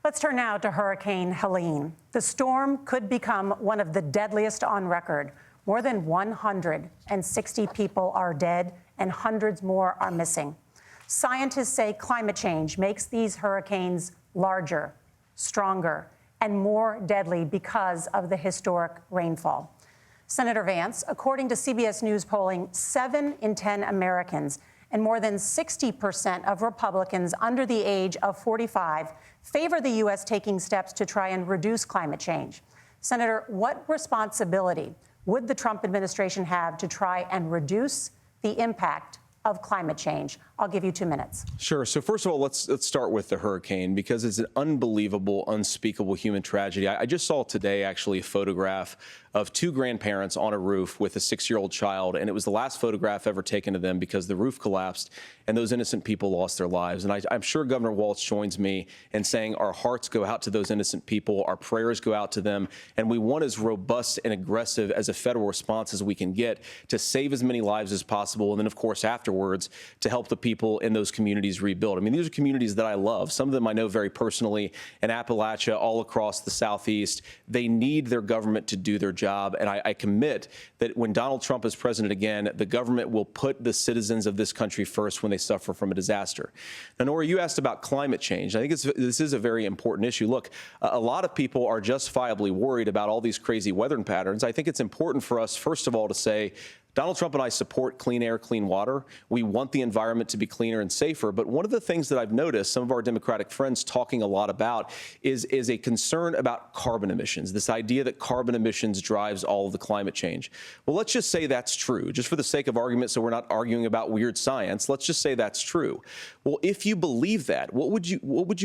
Let's turn now to Hurricane Helene. The storm could become one of the deadliest on record. More than 160 people are dead and hundreds more are missing. Scientists say climate change makes these hurricanes larger, stronger, and more deadly because of the historic rainfall. Senator Vance, according to CBS News polling, 7 in 10 Americans and more than 60% of Republicans under the age of 45 favor the U.S. taking steps to try and reduce climate change. Senator, what responsibility would the Trump administration have to try and reduce the impact of climate change? I'll give you 2 minutes. Sure. So first of all, let's start with the hurricane, because it's an unbelievable, unspeakable human tragedy. I just saw today, actually, a photograph of 2 grandparents on a roof with a 6-year-old child, and it was the last photograph ever taken of them because the roof collapsed and those innocent people lost their lives. And I'm sure Governor Walz joins me in saying our hearts go out to those innocent people, our prayers go out to them, and we want as robust and aggressive as a federal response as we can get to save as many lives as possible, and then, of course, afterwards, to help the people in those communities rebuild. I mean, these are communities that I love. Some of them I know very personally in Appalachia, all across the Southeast. They need their government to do their job, and I commit that when Donald Trump is president again, the government will put the citizens of this country first when they suffer from a disaster. Now, Nora, you asked about climate change. I think this is a very important issue. Look, a lot of people are justifiably worried about all these crazy weather patterns. I think it's important for us, first of all, to say Donald Trump and I support clean air, clean water. We want the environment to be cleaner and safer. But one of the things that I've noticed some of our Democratic friends talking a lot about is a concern about carbon emissions, this idea that carbon emissions drives all of the climate change. Well, let's just say that's true, just for the sake of argument, so we're not arguing about weird science. Let's just say that's true. Well, if you believe that, what would you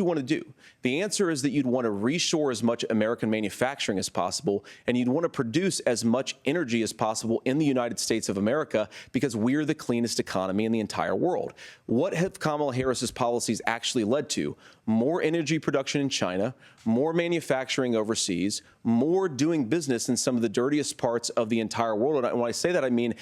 want to do? The answer is that you'd want to reshore as much American manufacturing as possible, and you'd want to produce as much energy as possible in the United States of America, because we're the cleanest economy in the entire world. What have Kamala Harris's policies actually led to? More energy production in China, more manufacturing overseas, more doing business in some of the dirtiest parts of the entire world. And when I say that, I mean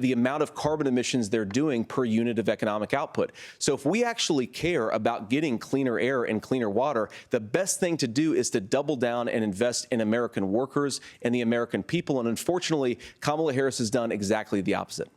the amount of carbon emissions they're doing per unit of economic output. So if we actually care about getting cleaner air and cleaner water, the best thing to do is to double down and invest in American workers and the American people. And unfortunately, Kamala Harris has done exactly the opposite.